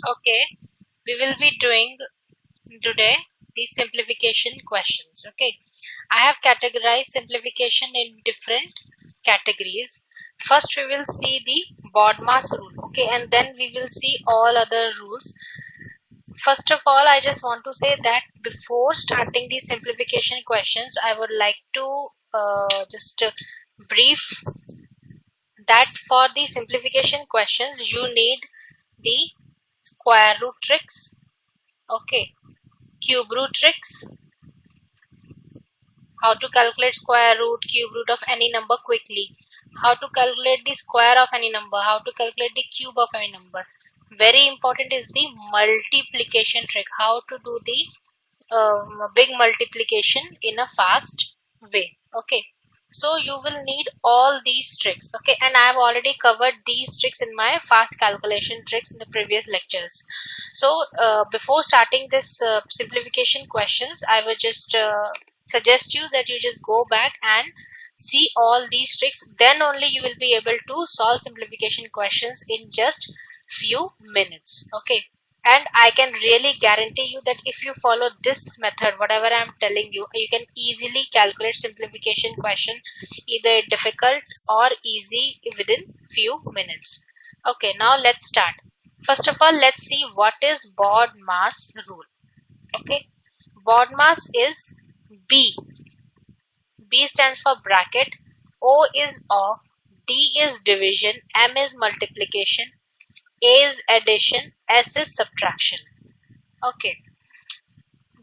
Okay, we will be doing today the simplification questions. Okay, I have categorized simplification in different categories. First we will see the BODMAS rule, okay, and then we will see all other rules. First of all, I just want to say that before starting the simplification questions, I would like to just brief that for the simplification questions you need the square root tricks, okay, cube root tricks, how to calculate square root, cube root of any number quickly, how to calculate the square of any number, how to calculate the cube of any number. Very important is the multiplication trick, how to do the big multiplication in a fast way. Okay, so you will need all these tricks, okay, and I have already covered these tricks in my fast calculation tricks in the previous lectures. So before starting this simplification questions, I would just suggest you that you just go back and see all these tricks, then only you will be able to solve simplification questions in just few minutes. Okay, and I can really guarantee you that if you follow this method, whatever I am telling you, you can easily calculate simplification question, either difficult or easy, within few minutes. Okay, now let's start. First of all, let's see what is BODMAS rule. Okay, BODMAS is B. B stands for bracket, O is off, D is division, M is multiplication, A is addition, S is subtraction. Okay,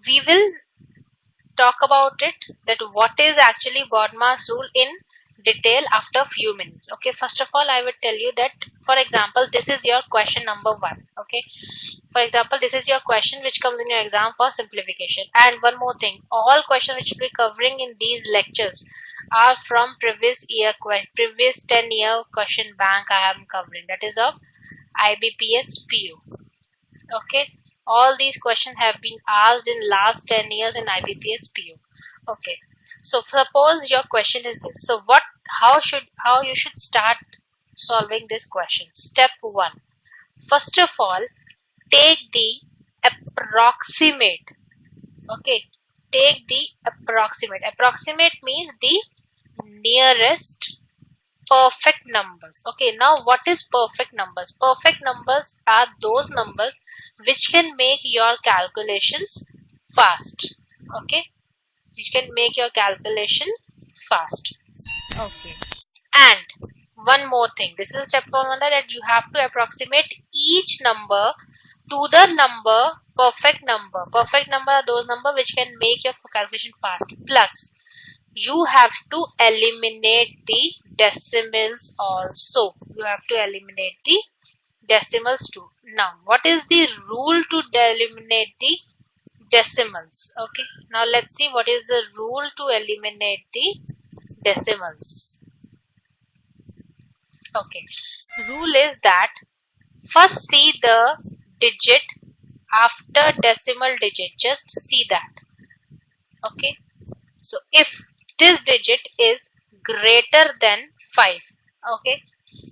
we will talk about it, that what is actually BODMAS rule in detail after a few minutes. Okay, first of all I would tell you that, for example, this is your question number 1. Okay, for example, this is your question which comes in your exam for simplification. And one more thing, all questions which we'll be covering in these lectures are from previous 10-year question bank I am covering, that is of IBPS PU. Okay, all these questions have been asked in last 10 years in IBPS PU. Okay, so suppose your question is this. So how you should start solving this question? Step 1, first of all, take the approximate. Okay, take the approximate means the nearest perfect numbers. Okay, now what is perfect numbers? Perfect numbers are those numbers which can make your calculations fast. Okay, which can make your calculation fast. Okay, and one more thing, this is step 1, that you have to approximate each number to the number perfect number. Perfect number are those numbers which can make your calculation fast. Plus, you have to eliminate the decimals also. You have to eliminate the decimals too. Now, what is the rule to eliminate the decimals? Okay, now let's see what is the rule to eliminate the decimals. Okay, rule is that first see the digit after decimal digit, just see that. Okay, so if this digit is greater than 5, okay,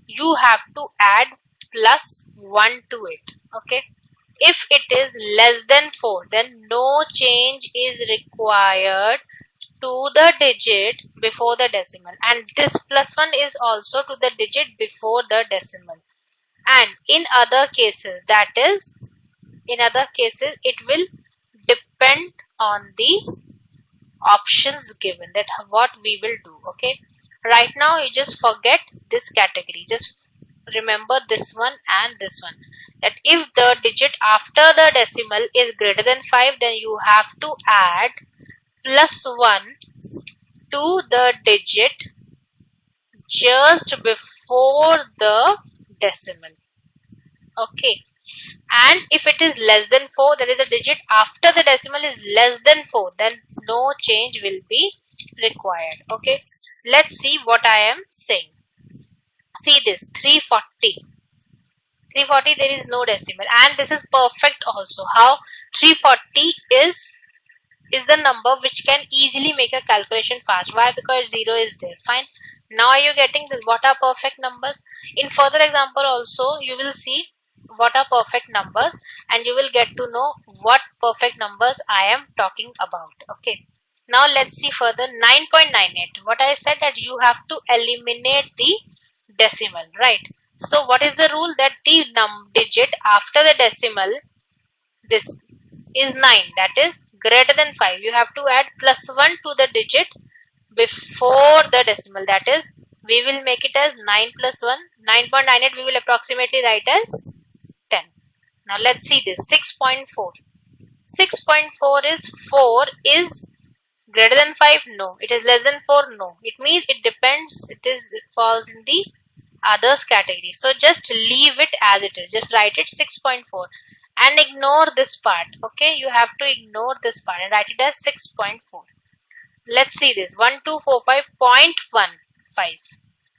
you have to add plus 1 to it. Okay, if it is less than 4, then no change is required to the digit before the decimal, and this plus 1 is also to the digit before the decimal. And in other cases, it will depend on the options given, that what we will do. Okay, right now you just forget this category, just remember this one and this one, that if the digit after the decimal is greater than 5, then you have to add plus 1 to the digit just before the decimal. Okay, and if it is less than 4, that is a digit after the decimal is less than 4, then no change will be required. Okay, let's see what I am saying. See this 340, there is no decimal, and this is perfect also. How? 340 is the number which can easily make your calculation fast. Why? Because 0 is there. Fine, now are you getting this? What are perfect numbers? In further example also you will see what are perfect numbers, and you will get to know what perfect numbers I am talking about. Okay, now let's see further. 9.98, what I said, that you have to eliminate the decimal, right? So what is the rule? That the digit after the decimal, this is 9, that is greater than 5. You have to add +1 to the digit before the decimal, that is we will make it as 9 plus 1. 9.98 we will approximately write as 10. Now let's see this. 6.4. 6.4 is 4 is greater than 5? No. It is less than 4? No. It means it depends. It falls in the others category. So just leave it as it is. Just write it 6.4 and ignore this part. Okay, you have to ignore this part and write it as 6.4. Let's see this. 1245.15.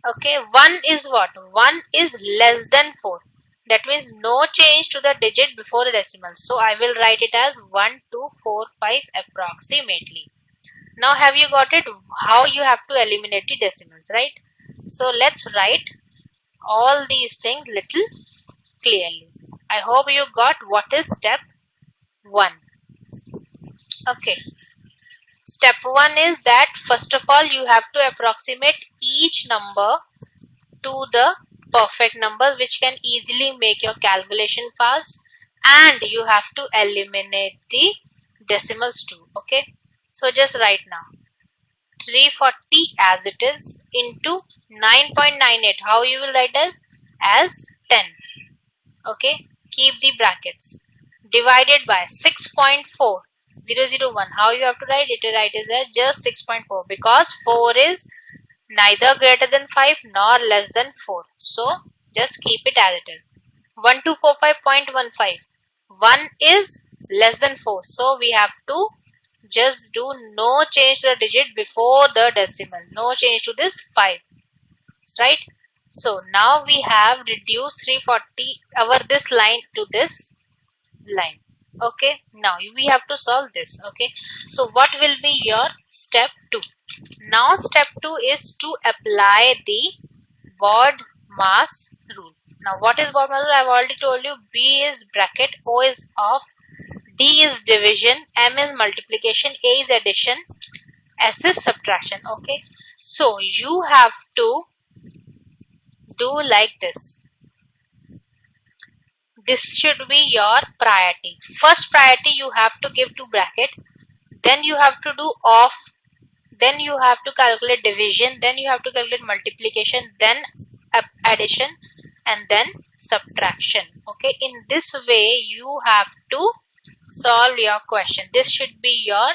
Okay, 1 is what? 1 is less than 4. That means no change to the digit before the decimal. So I will write it as 1245 approximately. Now have you got it? How you have to eliminate the decimals, right? So let's write all these things little clearly. I hope you got what is step 1. Okay. Step 1 is that first of all you have to approximate each number to the perfect numbers, which can easily make your calculation fast, and you have to eliminate the decimals too. Okay, so just write now 340 as it is into 9.98. How you will write as 10. Okay, keep the brackets, divided by 6.4001. How you have to write it? Write it as just 6.4, because 4 is neither greater than 5 nor less than 4. So just keep it as it is. 1245.15. 1 is less than 4. So we have to just do no change to the digit before the decimal. No change to this 5. Right? So now we have reduced 340 this line to this line. Okay, now we have to solve this. Okay, so what will be your step 2? Now step 2 is to apply the BODMAS rule. Now what is BODMAS rule? I have already told you. B is bracket, O is off, D is division, M is multiplication, A is addition, S is subtraction. Okay, so you have to do like this. This should be your priority. First priority you have to give to bracket, then you have to do off, then you have to calculate division, then you have to calculate multiplication, then addition, and then subtraction. Okay, in this way you have to solve your question. This should be your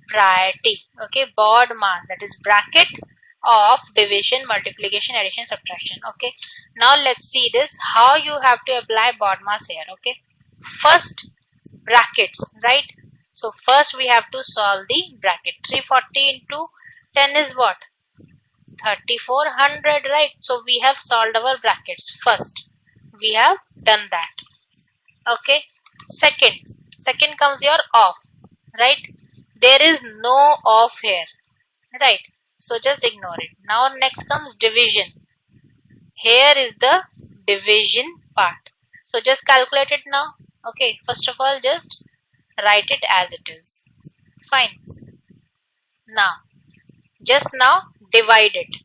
priority. Okay, BODMAS, that is bracket, of, division, multiplication, addition, subtraction. Okay, now let's see this, how you have to apply BODMAS here. Okay, first brackets, right? So first we have to solve the bracket. 340 into 10 is what? 3400, right? So we have solved our brackets. First we have done that. Okay, second comes your off, right? There is no off here, right? So just ignore it. Now next comes division. Here is the division part. So just calculate it now. Okay, first of all just write it as it is. Fine. Now divide it.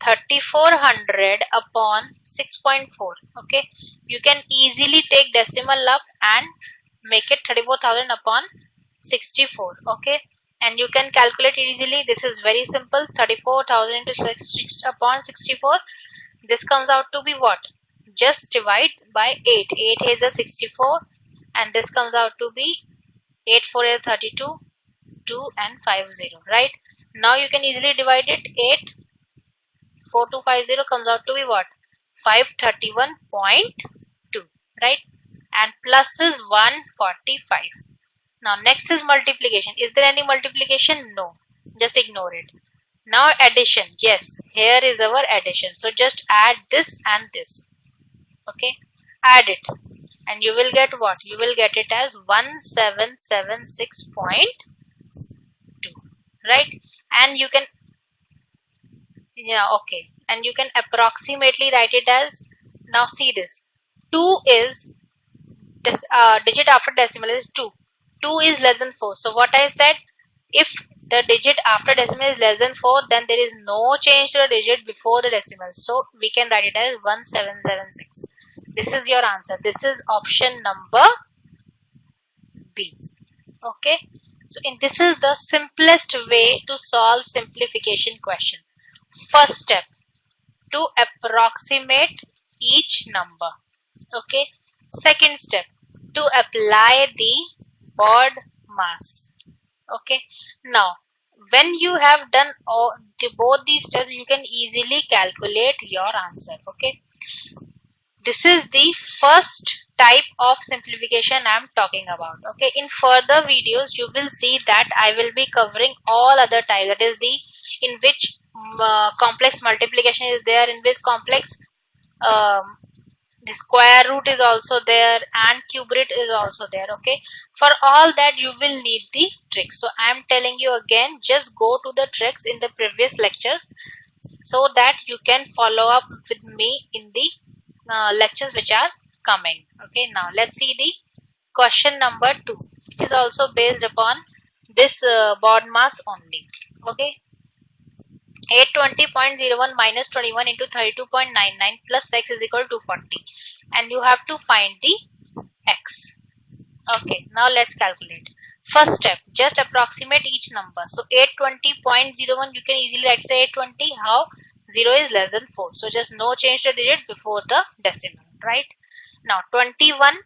3400 upon 6.4. Okay, you can easily take decimal up and make it 34,000 upon 64. Okay, and you can calculate it easily. This is very simple. 34,000 into 6 upon 64. This comes out to be what? Just divide by 8. 8 is a 64, and this comes out to be 8 4 is 32, 2 and 5 0. Right? Now you can easily divide it. 8 4 2 5 0 comes out to be what? 531.2. Right? And plus is 145. Now next is multiplication. Is there any multiplication? No. Just ignore it. Now addition. Yes, here is our addition. So just add this and this. Okay, add it and you will get what? You will get it as 1776.2, right? And you can, yeah, okay, and you can approximately write it as, now see this, 2 is digit after decimal is 2. 2 is less than 4. So what I said, if the digit after decimal is less than 4, then there is no change to the digit before the decimal. So we can write it as 1776. This is your answer. This is option number B. Okay. So this is the simplest way to solve simplification question. First step, to approximate each number. Okay. Second step, to apply the BODMAS. Okay. Now, when you have done both these steps, you can easily calculate your answer. Okay. This is the first type of simplification I am talking about. Okay. In further videos, you will see that I will be covering all other types. That is the in which complex multiplication is there, in which complex the square root is also there, and cube root is also there. Okay. For all that you will need the tricks. So I am telling you again, just go to the tricks in the previous lectures so that you can follow up with me in the lectures which are coming. Okay. Now let's see the question number 2, which is also based upon this BODMAS only. Okay. 820.01 minus 21 into 32.99 plus x is equal to 240, and you have to find the x. Okay, now let's calculate. First step, just approximate each number. So 820.01, you can easily write the 820. How? 0 is less than 4. So just no change the digit before the decimal, right? Now 21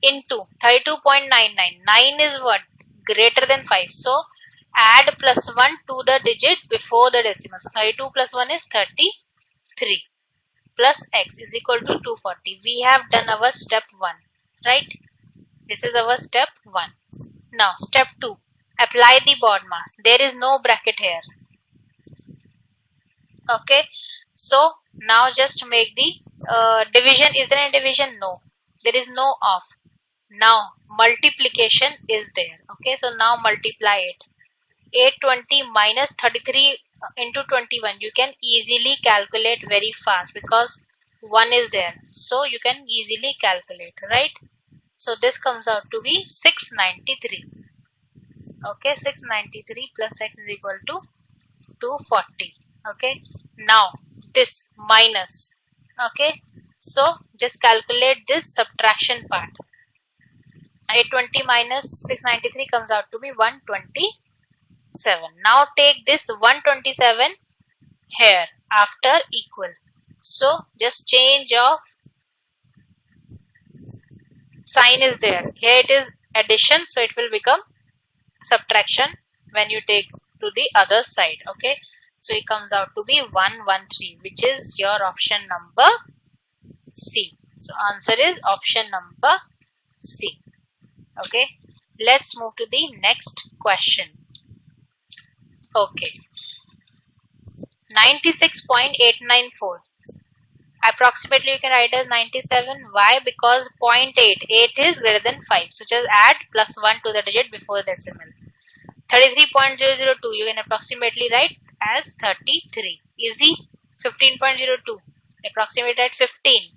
into 32.99. 9 is what? Greater than 5. So add plus 1 to the digit before the decimal. So 32 plus 1 is 33 plus x is equal to 240. We have done our step 1, right? This is our step 1. Now step 2, apply the BODMAS. There is no bracket here. Okay. So now just make the division. Is there any division? No. There is no off. Now multiplication is there. Okay. So now multiply it. 820 minus 33 into 21, you can easily calculate very fast because 1 is there. So you can easily calculate, right? So this comes out to be 693. Okay, 693 plus x is equal to 240. Okay, now this minus. Okay, so just calculate this subtraction part. 820 minus 693 comes out to be 127. Now take this 127 here after equal. So just change of sign is there. Here it is addition, so it will become subtraction when you take to the other side. Okay, so it comes out to be 113, which is your option number C. So answer is option number C. Okay, let's move to the next question. Okay, 96.894. Approximately you can write as 97. Why? Because 0.8. 8 is greater than 5. So just add plus 1 to the digit before decimal. 33.002. You can approximately write as 33. Easy. 15.02. Approximate at 15.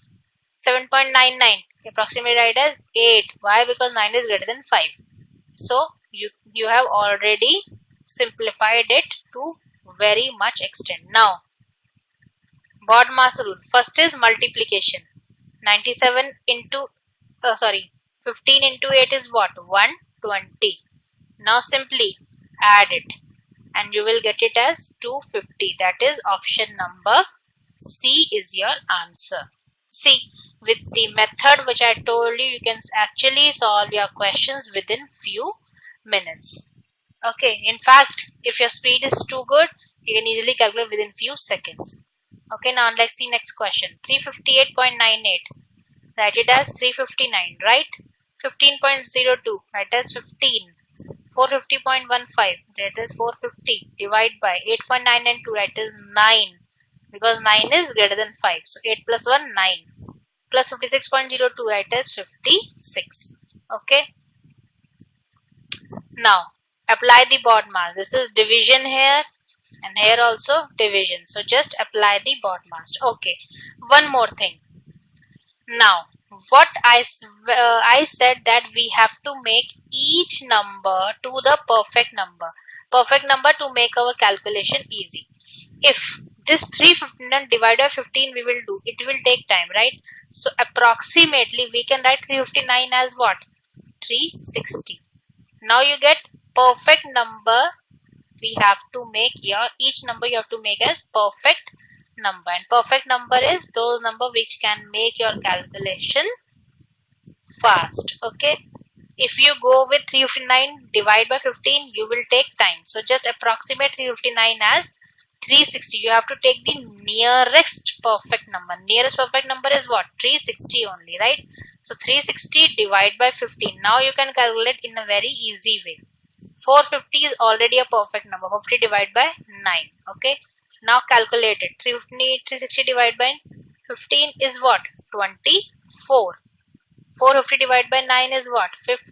7.99. Approximate write as 8. Why? Because 9 is greater than 5. So you have already simplified it to very much extent. Now BODMAS rule. First is multiplication. 97 into 15 into 8 is what? 120. Now simply add it and you will get it as 250. That is option number C is your answer. See, with the method which I told you, you can actually solve your questions within few minutes. Okay, in fact, if your speed is too good, you can easily calculate within few seconds. Okay, now let's see next question. 358.98. Write it as 359, right? 15.02. Write as 15. 450.15. Write as 450. Divide by 8.992. Write as 9. Because 9 is greater than 5. So 8 plus 1, 9. Plus 56.02. Write as 56. Okay. Now apply the BODMAS. This is division here and here also division. So just apply the BODMAS. Okay. One more thing. Now I said that we have to make each number to the perfect number to make our calculation easy. If this 359 divided by 15 we will do, it will take time, right? So approximately we can write 359 as what? 360. Now you get perfect number. We have to make each number you have to make as perfect number, and perfect number is those number which can make your calculation fast. Okay, if you go with 359 divide by 15 you will take time, so just approximate 359 as 360. You have to take the nearest perfect number. Nearest perfect number is what? 360 only, right? So 360 divide by 15. Now you can calculate in a very easy way. 450 is already a perfect number. 50 divided by 9. Okay. Now calculate it. 360 divided by 15 is what? 24. 450 divided by 9 is what? 50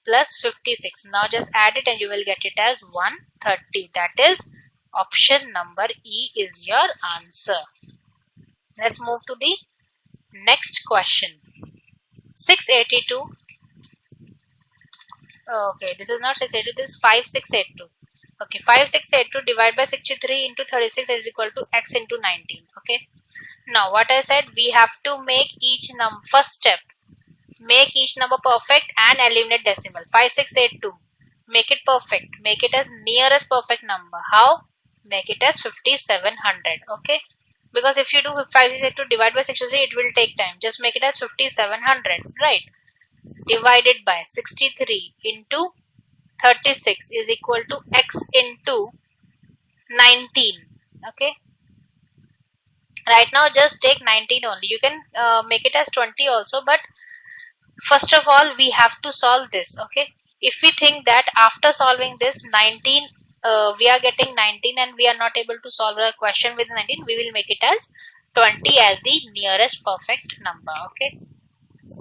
plus 56. Now just add it and you will get it as 130. That is option number E is your answer. Let's move to the next question. 682. Okay, this is not 682, this is 5682. Okay, 5682 divided by 63 into 36 is equal to x into 19. Okay, now what I said, we have to make each number, first step, make each number perfect and eliminate decimal. 5682, make it perfect, make it as nearest perfect number. How? Make it as 5700. Okay, because if you do 5682 divided by 63 it will take time. Just make it as 5700, right? Divided by 63 into 36 is equal to x into 19. Okay, right now just take 19 only. You can make it as 20 also, but first of all we have to solve this. Okay, if we think that after solving this 19 we are getting 19 and we are not able to solve a question with 19, we will make it as 20 as the nearest perfect number. Okay,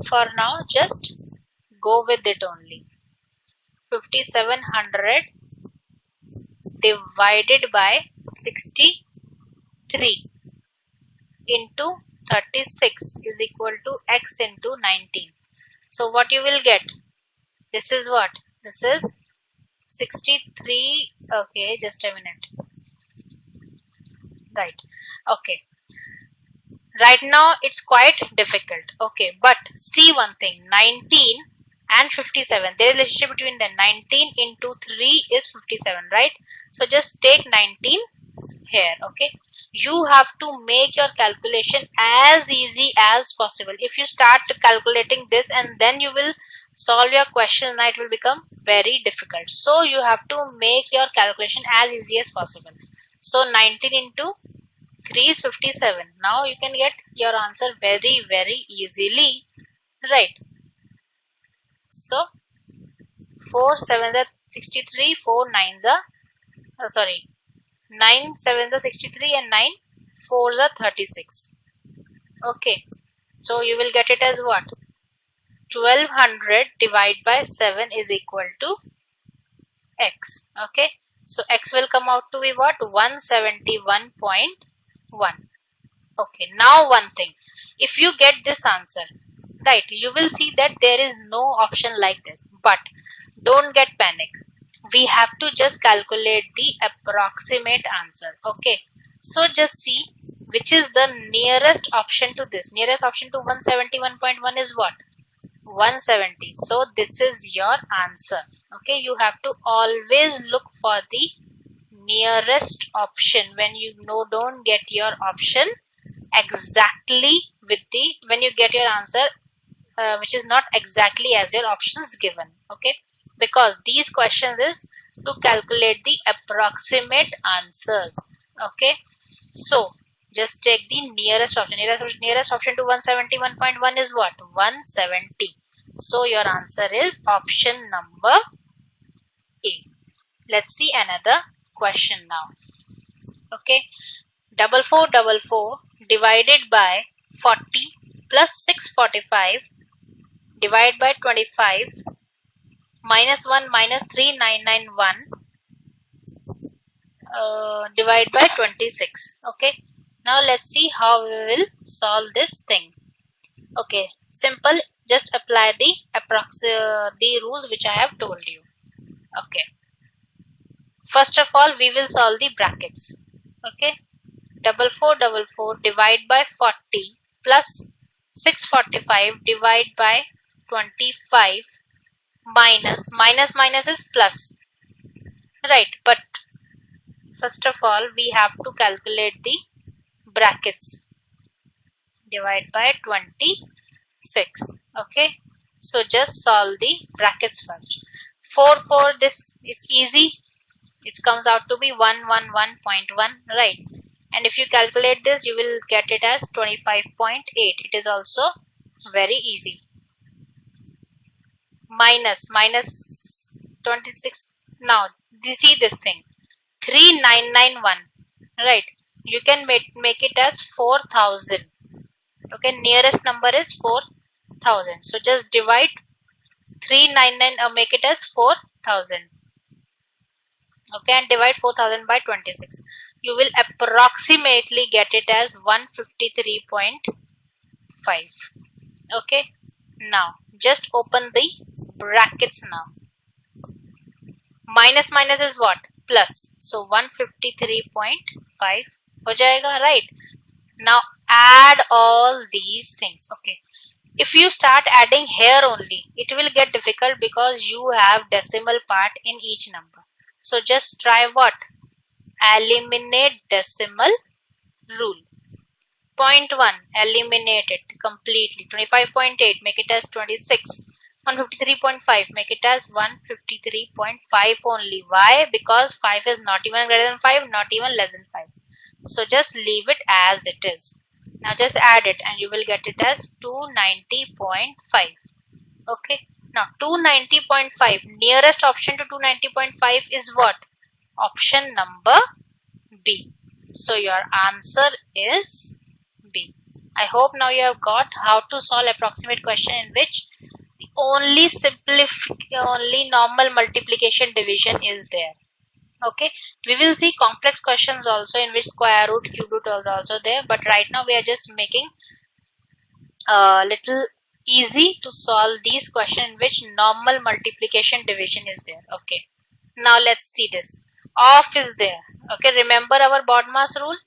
for now just go with it only. 5700 divided by 63 into 36 is equal to x into 19. So what you will get? This is what? This is 63. Okay, just a minute. Right. Okay. Right now it's quite difficult. Okay, but see one thing, 19 and 57, there is a relationship between them. 19 into 3 is 57, right? So just take 19 here. Okay, you have to make your calculation as easy as possible. If you start calculating this and then you will solve your question, it will become very difficult. So you have to make your calculation as easy as possible. So 19 into 3 is 57. Now you can get your answer very easily, right? So 4 7s are 63, 4 9s are 9 7s are 63 and 9 4s are 36. Okay, so you will get it as what? 1200 divided by 7 is equal to x. Okay, so x will come out to be what? 171.1. Okay, now one thing, if you get this answer, right, you will see that there is no option like this, but don't get panic. We have to just calculate the approximate answer. Okay, so just see which is the nearest option to this. Nearest option to 171.1 is what? 170. So this is your answer. Okay, you have to always look for the nearest option when you don't get your option exactly with the, when you get your answer which is not exactly as your options given. Okay, because these questions is to calculate the approximate answers. Okay, so just take the nearest option. Nearest option to 171.1 is what? 170. So your answer is option number A. Let's see another question now. Okay, 4444 divided by 40 plus 645 divided by 25 minus 1 minus 3991 divided by 26. Okay, now let's see how we will solve this thing. Okay, simple. Just apply the the rules which I have told you. Okay. First of all, we will solve the brackets. Okay. 4444 divide by 40 plus 645 divide by 25 minus is plus. Right. But first of all, we have to calculate the brackets. Divide by 26. Okay. So just solve the brackets first. 4 this it's easy. It comes out to be 111.1, right? And if you calculate this, you will get it as 25.8. It is also very easy. Minus 26. Now see this thing, 3991, right? You can make it as 4000. Okay, nearest number is 4000. So just divide 399 or make it as 4000. Okay, and divide 4000 by 26. You will approximately get it as 153.5. Okay, now just open the brackets now. Minus is what? Plus. So 153.5 ho jayega, right? Now add all these things. Okay, if you start adding here only, it will get difficult because you have decimal part in each number. So just try what? Eliminate decimal rule. 0.1, eliminate it completely. 25.8, make it as 26. 153.5, make it as 153.5 only. Why? Because 5 is not even greater than 5, not even less than 5. So just leave it as it is. Now just add it and you will get it as 290.5. Okay. Now 290.5, nearest option to 290.5 is what? Option number B. So your answer is B. I hope now you have got how to solve approximate question in which only normal multiplication division is there. Okay, we will see complex questions also in which square root, cube root is also there, but right now we are just making a little easy to solve these questions in which normal multiplication division is there. Okay, now let's see this. Off is there. Okay, remember our BODMAS rule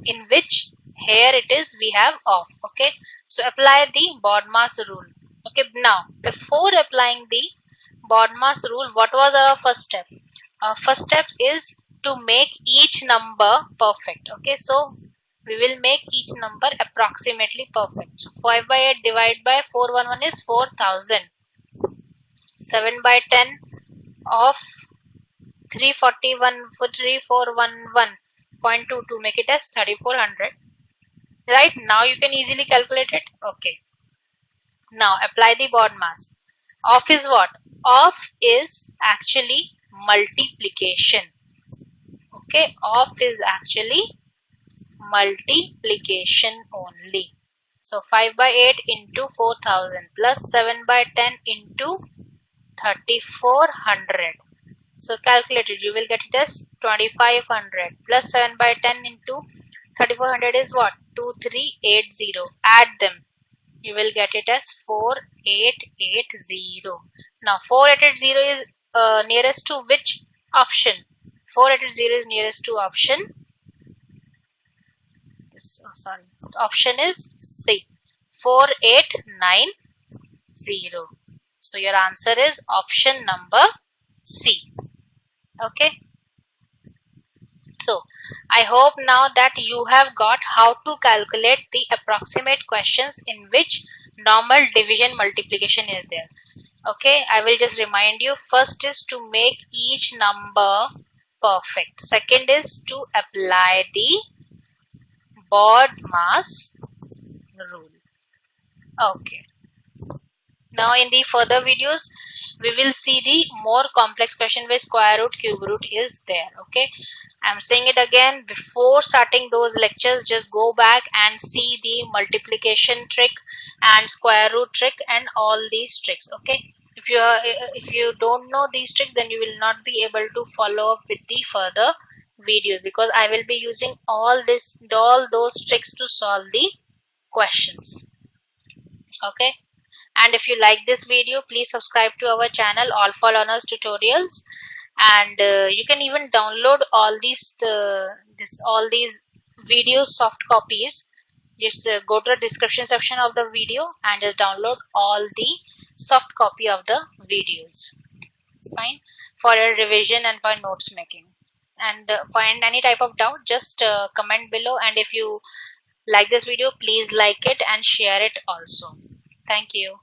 in which here it is we have off. Okay, so apply the BODMAS rule. Okay, now before applying the BODMAS rule, what was our first step? Our first step is to make each number perfect. Okay, so we will make each number approximately perfect. So 5 by 8 divided by 411 is 4000. 7 by 10 of 3411.22, make it as 3400. Right, now you can easily calculate it. Okay, now apply the BODMAS. Off is what? Off is actually multiplication. Okay, off is actually multiplication only. So 5 by 8 into 4000 plus 7 by 10 into 3400. So calculate it, you will get it as 2500 plus 7 by 10 into 3400 is what? 2380. Add them, you will get it as 4880. Now 4880 is nearest to which option? 4880 is nearest to option. Option is C. 4890. So your answer is option number C. Okay. So I hope now that you have got how to calculate the approximate questions in which normal division multiplication is there. Okay, I will just remind you. First is to make each number perfect. Second is to apply the BODMAS rule. Okay. Now in the further videos, we will see the more complex question where square root, cube root is there. Okay, I'm saying it again, before starting those lectures, just go back and see the multiplication trick and square root trick and all these tricks. Okay, if you don't know these tricks, then you will not be able to follow up with the further videos, because I will be using all those tricks to solve the questions. Okay, and if you like this video, please subscribe to our channel, All for Learners Tutorials, and you can even download all these videos soft copies. Just go to the description section of the video and just download all the soft copy of the videos. Fine, for your revision and for notes making. And find any type of doubt, just comment below, and if you like this video, please like it and share it also. Thank you.